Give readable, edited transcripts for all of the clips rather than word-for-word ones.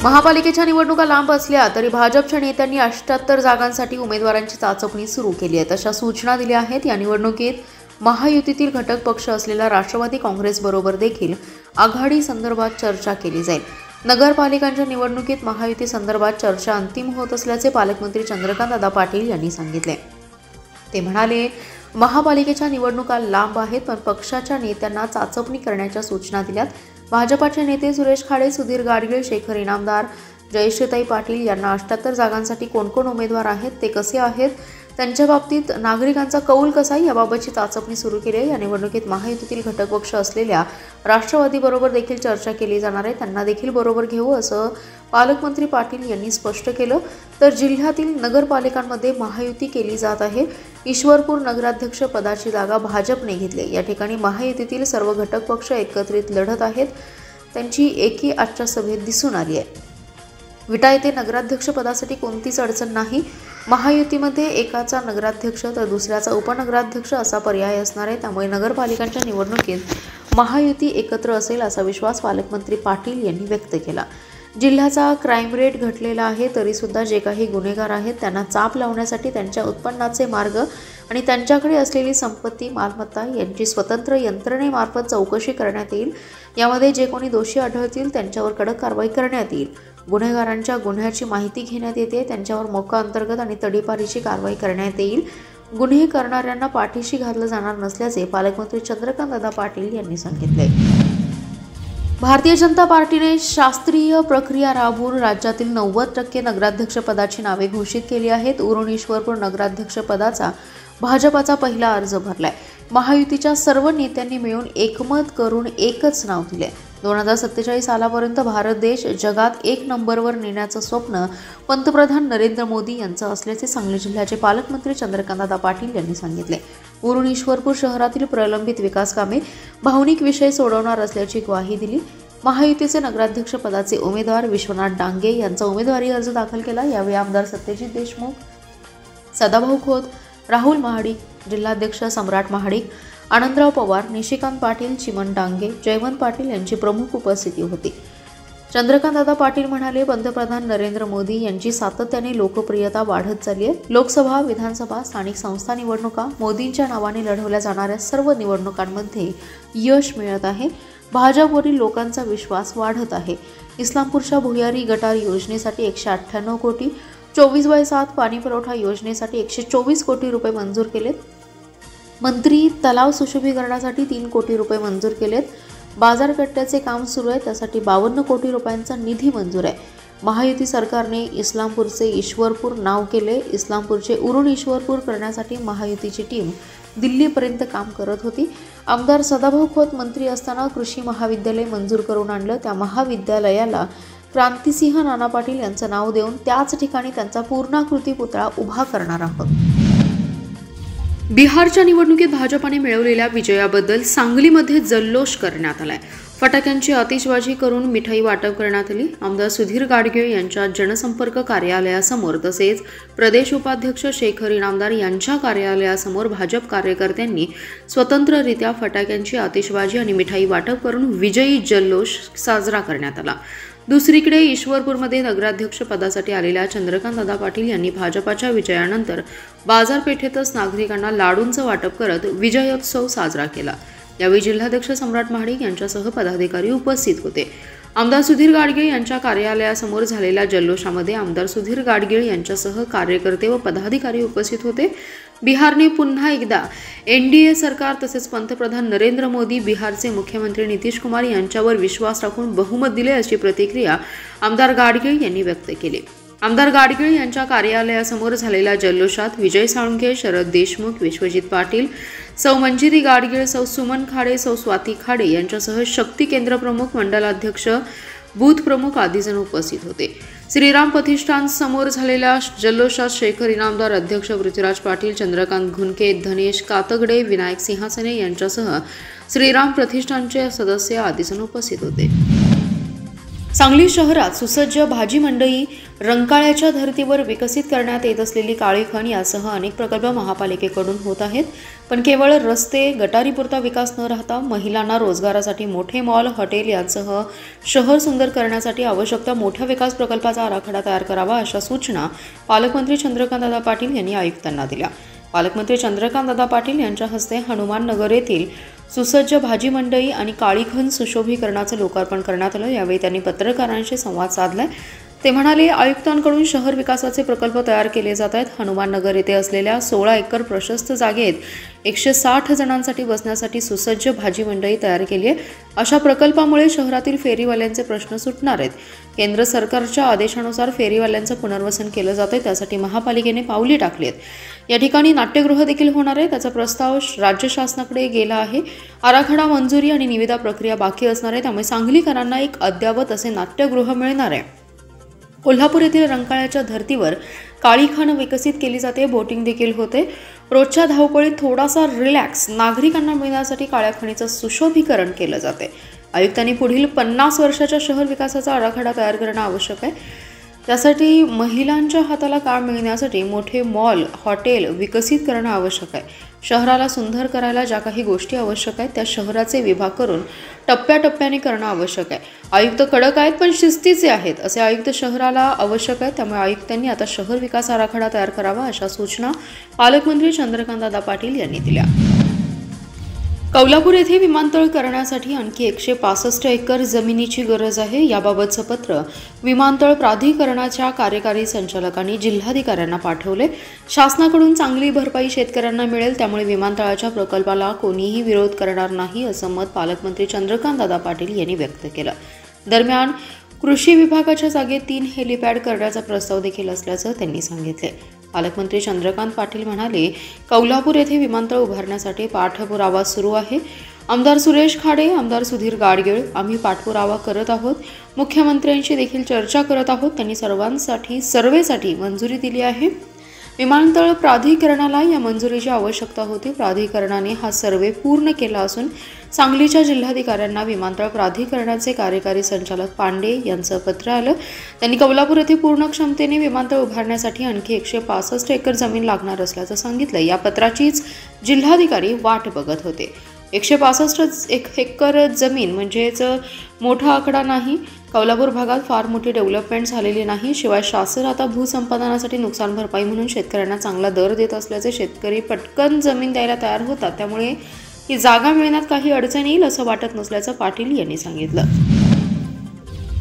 महापालिकेच्या निवडणुका लांब असल्या तरी भाजपच्या नेत्यांनी 78 जागांसाठी उमेदवारांची चाचपणी सुरू केली आहे. तशा सूचना दिल्या आहेत. या निवडणुकीत महायुतीतील घटक पक्ष असलेल्या राष्ट्रवादी काँग्रेसबरोबर देखील आघाडी संदर्भात चर्चा केली जाईल. नगरपालिकांच्या निवडणुकीत महायुती संदर्भात चर्चा अंतिम होत असल्याचे पालकमंत्री चंद्रकांतदादा पाटील यांनी सांगितले. ते म्हणाले, महापालिकेच्या निवडणुका लांब आहेत, पण पक्षाच्या नेत्यांना चाचपणी करण्याच्या सूचना दिल्यात. भाजपाचे नेते सुरेश खाडे, सुधीर गाडगीळ, शेखर इनामदार, जयश्रीताई पाटील यांना 78 जागांसाठी कोण उमेदवार आहेत, ते कसे आहेत, त्यांच्या बाबतीत नागरिकांचा कौल कसा याबाबतची चाचपणी सुरू केली आहे. या निवडणुकीत महायुतीतील घटक पक्ष असलेल्या राष्ट्रवादीबरोबर देखील चर्चा केली जाणार आहे. त्यांना देखील बरोबर घेऊ असं पालकमंत्री पाटील यांनी स्पष्ट केलं. तर जिल्ह्यातील नगरपालिकांमध्ये महायुती केली जात आहे. ईश्वरपूर नगराध्यक्ष पदाची जागा भाजपने घेतली. या ठिकाणी महायुतीतील सर्व घटक पक्ष एकत्रित लढत आहेत. त्यांची एकी आजच्या सभेत दिसून आली आहे. विटा येथे नगराध्यक्ष पदासाठी कोणतीच अडचण नाही. महायुतीमध्ये एकाचा नगराध्यक्ष तर दुसऱ्याचा उपनगराध्यक्ष असा पर्याय असणार आहे. त्यामुळे नगरपालिकांच्या निवडणुकीत महायुती एकत्र असेल असा विश्वास पालकमंत्री पाटील यांनी व्यक्त केला. जिल्ह्याचा क्राईम रेट घटलेला आहे, तरीसुद्धा जे काही गुन्हेगार आहेत त्यांना चाप लावण्यासाठी त्यांच्या उत्पन्नाचे मार्ग आणि त्यांच्याकडे असलेली संपत्ती, मालमत्ता यांची स्वतंत्र यंत्रणेमार्फत चौकशी करण्यात येईल. यामध्ये जे कोणी दोषी आढळतील त्यांच्यावर कडक कारवाई करण्यात येईल. गुन्हेगारांच्या गुन्ह्याची माहिती घेण्यात येते, त्यांच्यावर मोका अंतर्गत आणि तडीपारीची कारवाई करण्यात येईल. गुन्हे करणाऱ्यांना पाठीशी घातलं जाणार नसल्याचे पालकमंत्री चंद्रकांतदादा पाटील यांनी सांगितले. भारतीय जनता पार्टीने शास्त्रीय प्रक्रिया राबवून राज्यातील 90% नगराध्यक्षपदाची नावे घोषित केली आहेत. उरण ईश्वरपूर नगराध्यक्षपदाचा भाजपाचा पहिला अर्ज भरलाय. महायुतीच्या सर्व नेत्यांनी मिळून एकमत करून एकच नाव दिले. 2047 सालापर्यंत भारत देश जगात 1 नंबरवर नेण्याचं स्वप्न पंतप्रधान नरेंद्र मोदी यांचं असल्याचे सांगली जिल्ह्याचे पालकमंत्री चंद्रकांतदादा पाटील यांनी सांगितले. उरण ईश्वरपूर शहरातील प्रलंबित विकास कामे, भावनिक विषय सोडवणार असल्याची ग्वाही दिली. महायुतीचे नगराध्यक्ष पदाचे उमेदवार विश्वनाथ डांगे यांचा उमेदवारी अर्ज दाखल केला. यावेळी आमदार सत्यजित देशमुख, सदाभाऊ खोत, राहुल महाडिक, जिल्हाध्यक्ष सम्राट महाडिक, आनंदराव पवार, निशिकांत पाटील, चिमन डांगे, जयवंत पाटील यांची प्रमुख उपस्थिती होती. चंद्रकांतदादा पाटील म्हणाले, पंतप्रधान नरेंद्र मोदी यांची सातत्याने लोकप्रियता वाढत चालली आहे. लोकसभा, विधानसभा, स्थानिक संस्था निवडणुका, मोदींच्या नावाने लढवल्या जाणाऱ्या सर्व निवडणुकांमध्ये यश मिळत आहे. भाजपवरील लोकांचा विश्वास वाढत आहे. इस्लामपूरच्या भुयारी गटार योजनेसाठी 198 कोटी, 24/7 पाणीपुरवठा योजनेसाठी 124 कोटी रुपये मंजूर केलेत. मंत्री तलाव सुशोभीकरणासाठी 3 कोटी रुपये मंजूर केलेत. बाजारकट्ट्याचे काम सुरू आहे, त्यासाठी 52 कोटी रुपयांचा निधी मंजूर आहे. महायुती सरकारने इस्लामपूरचे ईश्वरपूर नाव केले. इस्लामपूरचे उरण ईश्वरपूर करण्यासाठी महायुतीची टीम दिल्लीपर्यंत काम करत होती. आमदार सदाभाऊ खोत मंत्री असताना कृषी महाविद्यालय मंजूर करून आणलं. त्या महाविद्यालयाला क्रांतिसिंह नाना पाटील यांचं नाव देऊन त्याच ठिकाणी त्यांचा पूर्णाकृती पुतळा उभा करणार आहोत. बिहारच्या निवडणुकीत भाजपाने मिळवलेल्या विजयाबद्दल सांगलीमध्ये जल्लोष करण्यात आलाय. फटाक्यांची आतिषबाजी करून मिठाई वाटप करण्यात आली. आमदार सुधीर गाडगीळ यांच्या जनसंपर्क कार्यालयासमोर तसेच प्रदेश उपाध्यक्ष शेखर इनामदार यांच्या कार्यालयासमोर भाजप कार्यकर्त्यांनी स्वतंत्ररित्या फटाक्यांची आतिषबाजी आणि मिठाई वाटप करून विजयी जल्लोष साजरा करण्यात आला. दुसरीकडे ईश्वरपूरमध्ये नगराध्यक्ष पदासाठी आलेल्या चंद्रकांतदादा पाटील यांनी भाजपाच्या विजयानंतर बाजारपेठेतच नागरिकांना लाडूंचं वाटप करत विजयोत्सव साजरा केला. यावेळी जिल्हाध्यक्ष सम्राट महाडिक यांच्यासह पदाधिकारी उपस्थित होते. आमदार सुधीर गाडगीळ यांच्या कार्यालयासमोर झालेल्या जल्लोषामध्ये आमदार सुधीर गाडगीळ यांच्यासह कार्यकर्ते व पदाधिकारी उपस्थित होते. बिहारने पुन्हा एकदा एनडीए सरकार तसेच पंतप्रधान नरेंद्र मोदी, बिहारचे मुख्यमंत्री नितीश कुमार यांच्यावर विश्वास राखून बहुमत दिले अशी प्रतिक्रिया आमदार गाडगीळ यांनी व्यक्त केली. आमदार गाडगीळ यांच्या कार्यालयासमोर झालेल्या जल्लोषात विजय साळुंखे, शरद देशमुख, विश्वजित पाटील, सौ मंजिरी गाडगीळ, सौ सुमन खाडे, सौ स्वाती खाडे यांच्यासह शक्ती केंद्र प्रमुख, मंडलाध्यक्ष, बूथ प्रमुख आदी जण उपस्थित होते. श्रीराम प्रतिष्ठान समोर झालेल्या जल्लोषात शेखर इनामदार, अध्यक्ष पृथ्वीराज पाटील, चंद्रकांत घुनके, धनेश कातगडे, विनायक सिंहासने यांच्यासह श्रीराम प्रतिष्ठानचे सदस्य आदी जण उपस्थित होते. सांगली शहरात सुसज्ज भाजी मंडई, रंकाळ्याच्या धर्तीवर विकसित करण्यात येत असलेली काळी खण यासह अनेक प्रकल्प महापालिकेकडून होत आहेत. पण केवळ रस्ते, गटारीपुरता विकास न राहता महिलांना रोजगारासाठी मोठे मॉल, हॉटेल यांसह शहर सुंदर करण्यासाठी आवश्यक त्या मोठ्या विकास प्रकल्पाचा आराखडा तयार करावा, अशा सूचना पालकमंत्री चंद्रकांतदादा पाटील यांनी आयुक्तांना दिल्या. पालकमंत्री चंद्रकांतदादा पाटील यांच्या हस्ते हनुमान नगर येथील सुसज्ज भाजी मंडई आणि काळी खण सुशोभीकरणाचं लोकार्पण करण्यात आलं. यावेळी त्यांनी पत्रकारांशी संवाद साधलाय. ते म्हणाले, आयुक्तांकडून शहर विकासाचे प्रकल्प तयार केले जात आहेत. हनुमान नगर येथे असलेल्या 16 एकर प्रशस्त जागेत 160 जणांसाठी बसण्यासाठी सुसज्ज भाजी मंडई तयार केली आहे. अशा प्रकल्पामुळे शहरातील फेरीवाल्यांचे प्रश्न सुटणार आहेत. केंद्र सरकारच्या आदेशानुसार फेरीवाल्यांचं पुनर्वसन केलं जात आहे. त्यासाठी महापालिकेने पावले टाकली आहेत. या ठिकाणी नाट्यगृह देखील होणार आहे. त्याचा प्रस्ताव राज्य शासनाकडे गेला आहे. आराखडा मंजुरी आणि निविदा प्रक्रिया बाकी असणार आहे. त्यामुळे सांगलीकरांना एक अद्ययावत असे नाट्यगृह मिळणार आहे. कोल्हापूर येथील रंकाळ्याच्या धर्तीवर काळी खण विकसित केली जाते. बोटिंग देखील होते. रोजच्या धावपळीत थोडासा रिलॅक्स नागरिकांना मिळण्यासाठी काळ्या खणीचं सुशोभीकरण केलं जाते. आयुक्तांनी पुढील 50 वर्षाच्या शहर विकासाचा आराखडा तयार करणं आवश्यक आहे. त्यासाठी महिलांच्या हाताला काम मिळण्यासाठी मोठे मॉल, हॉटेल विकसित करणं आवश्यक आहे. शहराला सुंदर करायला ज्या काही गोष्टी आवश्यक आहेत त्या शहराचे विभाग करून टप्प्याटप्प्याने करणं आवश्यक आहे. आयुक्त कडक आहेत पण शिस्तीचे आहेत असे आयुक्त शहराला आवश्यक आहे. त्यामुळे आयुक्तांनी आता शहर विकास आराखडा तयार करावा, अशा सूचना पालकमंत्री चंद्रकांतदादा पाटील यांनी दिल्या. कोल्हापूर येथे विमानतळ करण्यासाठी आणखी 165 एकर जमिनीची गरज आहे. याबाबतचं पत्र विमानतळ प्राधिकरणाच्या कार्यकारी संचालकांनी जिल्हाधिकाऱ्यांना पाठवले. शासनाकडून चांगली भरपाई शेतकऱ्यांना मिळेल, त्यामुळे विमानतळाच्या प्रकल्पाला कोणीही विरोध करणार नाही, असं मत पालकमंत्री चंद्रकांतदादा पाटील यांनी व्यक्त केलं. दरम्यान कृषी विभागाच्या जागेत 3 हेलिपॅड करण्याचा प्रस्ताव देखील असल्याचं त्यांनी सांगितले. पालकमंत्री चंद्रकांत पाटील म्हणाले, कोल्हापूर येथे विमानतळ उभारण्यासाठी पाठपुरावा सुरू आहे. आमदार सुरेश खाडे, आमदार सुधीर गाडगीळ आम्ही पाठपुरावा करत आहोत. मुख्यमंत्र्यांशी देखील चर्चा करत आहोत. त्यांनी सर्वेसाठी मंजुरी दिली आहे. विमानतळ प्राधिकरणाला या मंजुरीची आवश्यकता होती. प्राधिकरणाने हा सर्वे पूर्ण केला असून सांगलीच्या जिल्हाधिकाऱ्यांना विमानतळ प्राधिकरणाचे कार्यकारी संचालक पांडे यांचं पत्र आलं. त्यांनी कोल्हापूर येथे पूर्ण क्षमतेने विमानतळ उभारण्यासाठी आणखी 165 एकर जमीन लागणार असल्याचं सांगितलं. या पत्राचीच जिल्हाधिकारी वाट बघत होते. 165 एकर जमीन म्हणजेच मोठा आकडा नाही. कोल्हापूर भागात फार मोठी डेव्हलपमेंट झालेली नाही. शिवाय शासन आता भूसंपादनासाठी नुकसान भरपाई म्हणून शेतकऱ्यांना चांगला दर देत असल्याचे शेतकरी पटकन जमीन द्यायला तयार होतात. त्यामुळे ही जागा मिळण्यात काही अडचण येईल असं वाटत नसल्याचं पाटील यांनी सांगितलं.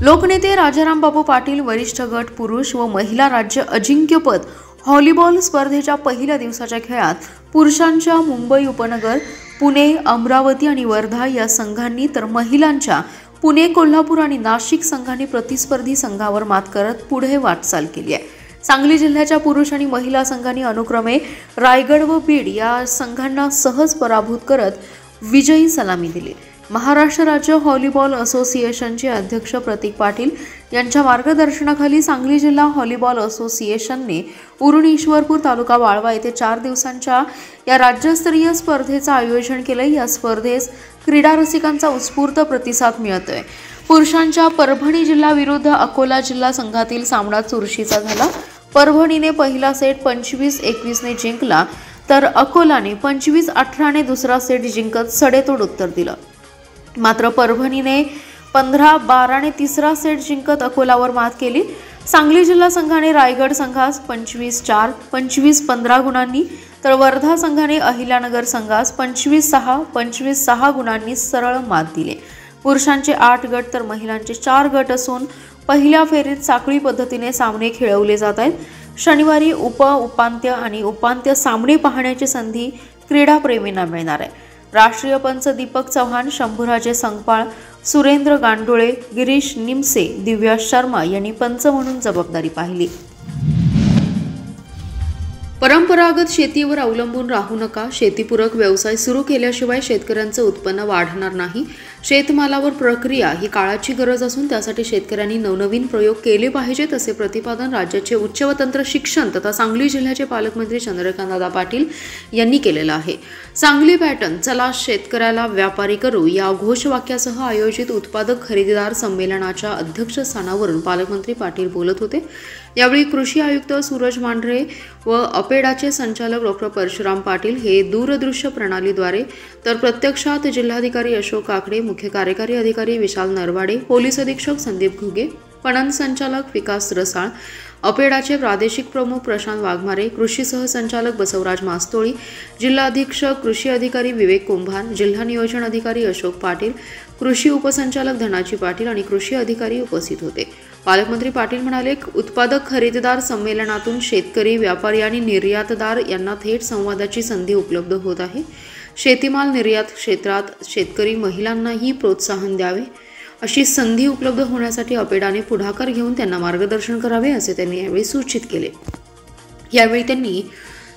लोकनेते राजाराम बापू पाटील वरिष्ठ गट पुरुष व महिला राज्य अजिंक्यपद व्हॉलीबॉल स्पर्धेच्या पहिल्या दिवसाच्या खेळात पुरुषांच्या मुंबई उपनगर, पुणे, अमरावती आणि वर्धा या संघांनी तर महिलांच्या पुणे, कोल्हापूर आणि नाशिक संघांनी प्रतिस्पर्धी संघावर मात करत पुढे वाटचाल केली आहे. सांगली जिल्ह्याच्या पुरुष आणि महिला संघांनी अनुक्रमे रायगड व बीड या संघांना सहज पराभूत करत विजयी सलामी दिली. महाराष्ट्र राज्य व्हॉलीबॉल असोसिएशनचे अध्यक्ष प्रतीक पाटील यांच्या मार्गदर्शनाखाली सांगली जिल्हा व्हॉलीबॉल असोसिएशनने उरण ईश्वरपूर तालुका वाळवा येथे 4 दिवसांच्या या राज्यस्तरीय स्पर्धेचं आयोजन केले. या स्पर्धेस क्रीडा रसिकांचा उत्स्फूर्त प्रतिसाद मिळतोय. पुरुषांच्या परभणी जिल्हा विरुद्ध अकोला जिल्हा संघातील सामना चुरशीचा झाला. परभणीने पहिला सेट 25-21 ने जिंकला तर अकोलाने 25-18 ने दुसरा सेट जिंकत सडेतोड उत्तर दिलं. मात्र परभणीने 15-12 ने तिसरा सेट जिंकत अकोलावर मात केली. सांगली जिल्हा संघाने रायगड संघास 25-4, 25-15 गुणांनी तर वर्धा संघाने अहिल्यानगर संघास 25-6, 25-6 गुणांनी सरळ मात दिली. पुरुषांचे 8 गट तर महिलांचे 4 गट असून पहिल्या फेरीत साखळी पद्धतीने सामने खेळवले जात आहेत. शनिवारी उपांत्य आणि उपांत्य सामने पाहण्याची संधी क्रीडाप्रेमींना मिळणार आहे. राष्ट्रीय पंच दीपक चव्हाण, शंभूराजे संगपाळ, सुरेंद्र गांडोळे, गिरीश निमसे, दिव्या शर्मा यांनी पंच म्हणून जबाबदारी पाहिली. परंपरागत शेतीवर अवलंबून राहू नका. शेतीपूरक व्यवसाय सुरू केल्याशिवाय शेतकऱ्यांचं उत्पन्न वाढणार नाही. शेतमालावर प्रक्रिया ही काळाची गरज असून त्यासाठी शेतकऱ्यांनी नवनवीन प्रयोग केले पाहिजेत असे प्रतिपादन राज्याचे उच्च व तंत्र शिक्षण तथा सांगली जिल्ह्याचे पालकमंत्री चंद्रकांतदादा पाटील यांनी केलेलं आहे। सांगली पॅटर्न चला शेतकऱ्याला व्यापारी करू या घोषवाक्यासह आयोजित उत्पादक खरेदीदार संमेलनाच्या अध्यक्षस्थानावरून पालकमंत्री पाटील बोलत होते। यावेळी कृषी आयुक्त सूरज मांढरे व अपेडाचे संचालक डॉक्टर परशुराम पाटील हे दूरदृश्य प्रणालीद्वारे तर प्रत्यक्षात जिल्हाधिकारी अशोक काकडे, मुख्य कार्यकारी अधिकारी विशाल नरवाडे, पोलीस अधीक्षक संदीप घुगे, पणन संचालक विकास रसाळ, अपेडाचे प्रादेशिक प्रमुख प्रशांत वाघमारे, कृषी सहसंचालक बसवराज मास्तोळी, जिल्हा अधीक्षक कृषी अधिकारी विवेक कुंभार, जिल्हा नियोजन अधिकारी अशोक पाटील, कृषी उपसंचालक धनाजी पाटील आणि कृषी अधिकारी उपस्थित होते। पालकमंत्री पाटील म्हणाले, उत्पादक खरेदीदार संमेलनातून शेतकरी, व्यापारी आणि निर्यातदार यांना थेट संवादाची संधी उपलब्ध होत आहे। शेतीमाल निर्यात क्षेत्रात शेतकरी महिलांनाही प्रोत्साहन द्यावे अशी संधी उपलब्ध होण्यासाठी अपेडाने पुढाकार घेऊन त्यांना मार्गदर्शन करावे असे त्यांनी यावेळी सूचित केले। यावेळी त्यांनी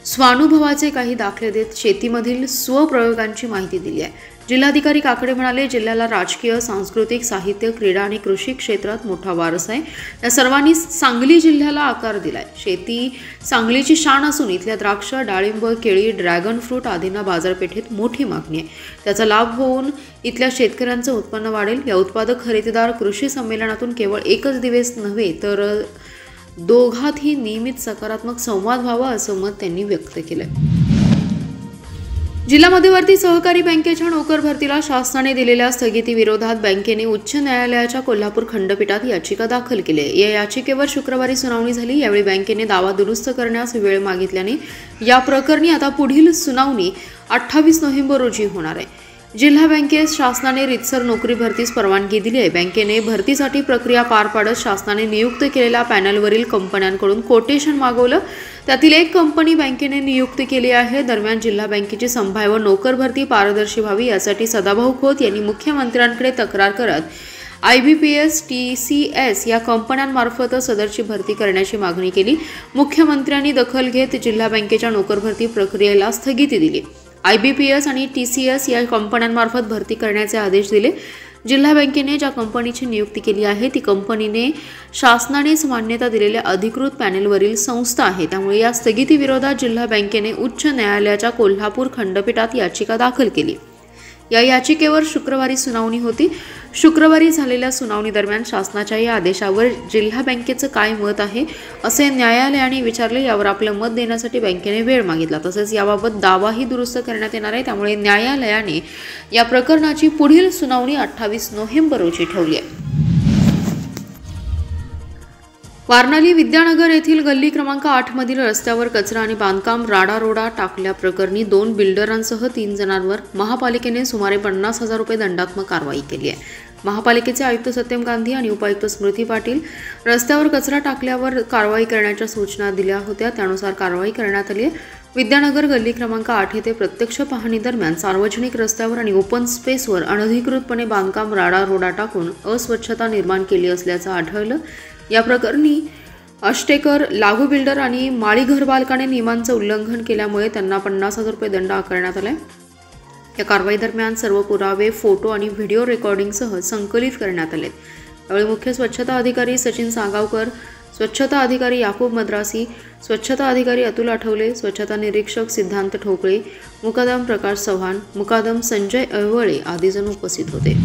स्वानुभवाचे काही दाखले देत शेतीमधील स्वप्रयोगांची माहिती दिली आहे। जिल्हाधिकारी काकडे म्हणाले, जिल्ह्याला राजकीय, सांस्कृतिक, साहित्य, क्रीडा आणि कृषी क्षेत्रात मोठा वारसा आहे। या सर्वांनी सांगली जिल्ह्याला आकार दिलाय। शेती सांगलीची शान असून इथल्या द्राक्ष, डाळिंब, केळी, ड्रॅगन फ्रूट आदींना बाजारपेठेत मोठी मागणी आहे। त्याचा लाभ होऊन इथल्या शेतकऱ्यांचं उत्पन्न वाढेल। या उत्पादक खरेदीदार कृषी संमेलनातून केवळ एकच दिवस नव्हे तर दोघातही नियमित सकारात्मक संवाद व्हावा असं मत त्यांनी व्यक्त केलं। जिल्हा मध्यवर्ती सहकारी बँकेच्या नोकर भरतीला शासनाने दिलेल्या स्थगितीविरोधात बँकेने उच्च न्यायालयाच्या कोल्हापूर खंडपीठात याचिका दाखल केली आहे। या याचिकेवर शुक्रवारी सुनावणी झाली। यावेळी बँकेने दावा दुरुस्त करण्यास वेळ मागितल्याने या प्रकरणी आता पुढील सुनावणी 28 नोव्हेंबर रोजी होणार आहे। जिल्हा बँकेत शासनाने रितसर नोकरी भरतीस परवानगी दिली आहे। बँकेने भरतीसाठी प्रक्रिया पार पाडत शासनाने नियुक्त केलेल्या पॅनलवरील कंपन्यांकडून कोटेशन मागवलं। त्यातील एक कंपनी बँकेने नियुक्ती केली आहे। दरम्यान जिल्हा बँकेची संभाव्य नोकर भरती पारदर्शी व्हावी यासाठी सदाभाऊ खोत यांनी मुख्यमंत्र्यांकडे तक्रार करत IBPS, TCS या कंपन्यांमार्फत सदरची भरती करण्याची मागणी केली। मुख्यमंत्र्यांनी दखल घेत जिल्हा बँकेच्या नोकर भरती प्रक्रियेला स्थगिती दिली। IBPS आणि TCS या कंपन्यांमार्फत भरती करण्याचे आदेश दिले। जिल्हा बँकेने ज्या कंपनीची नियुक्ती केली आहे ती कंपनीने शासनानेच मान्यता दिलेल्या अधिकृत पॅनेलवरील संस्था आहे। त्यामुळे या स्थगितीविरोधात जिल्हा बँकेने उच्च न्यायालयाच्या कोल्हापूर खंडपीठात याचिका दाखल केली। या याचिकेवर शुक्रवारी सुनावणी होती। शुक्रवारी झालेल्या सुनावणी दरम्यान शासनाच्या या आदेशावर जिल्हा बँकेचं काय मत आहे असे न्यायालयाने विचारले। यावर आपलं मत देण्यासाठी बँकेने वेळ मागितला। तसेच याबाबत दावाही दुरुस्त करण्यात येणार आहे। त्यामुळे न्यायालयाने या प्रकरणाची पुढील सुनावणी 28 नोव्हेंबर रोजी ठेवली आहे। वारणाली विद्यानगर येथील गल्ली क्रमांक 8 मधील रस्त्यावर कचरा आणि बांधकाम राडारोडा टाकल्याप्रकरणी 2 बिल्डरांसह 3 जणांवर महापालिकेने सुमारे 50,000 रुपये दंडात्मक कारवाई केली आहे। महापालिकेचे आयुक्त सत्यम गांधी आणि उपायुक्त स्मृती पाटील रस्त्यावर कचरा टाकल्यावर कारवाई करण्याच्या सूचना दिल्या होत्या। त्यानुसार कारवाई करण्यात आली आहे। विद्यानगर गल्ली क्रमांक 8 येथे प्रत्यक्ष पाहणी दरम्यान सार्वजनिक रस्त्यावर आणि ओपन स्पेसवर अनधिकृतपणे बांधकाम राडारोडा टाकून अस्वच्छता निर्माण केली असल्याचं आढळलं। या प्रकरणी अष्टेकर, लागू बिल्डर आणि माळी घरबालकाने नियमांचं उल्लंघन केल्यामुळे त्यांना 50,000 रुपये दंड आकारण्यात आलाय। या कारवाई दरम्यान सर्व पुरावे, फोटो आणि व्हिडिओ रेकॉर्डिंगसह संकलित करण्यात आले। यावेळी मुख्य स्वच्छता अधिकारी सचिन सागावकर, स्वच्छता अधिकारी याकूब मद्रासी, स्वच्छता अधिकारी अतुल आठवले, स्वच्छता निरीक्षक सिद्धांत ठोकळे, मुकादम प्रकाश चव्हाण, मुकादम संजय अवळे आदी जण उपस्थित होते।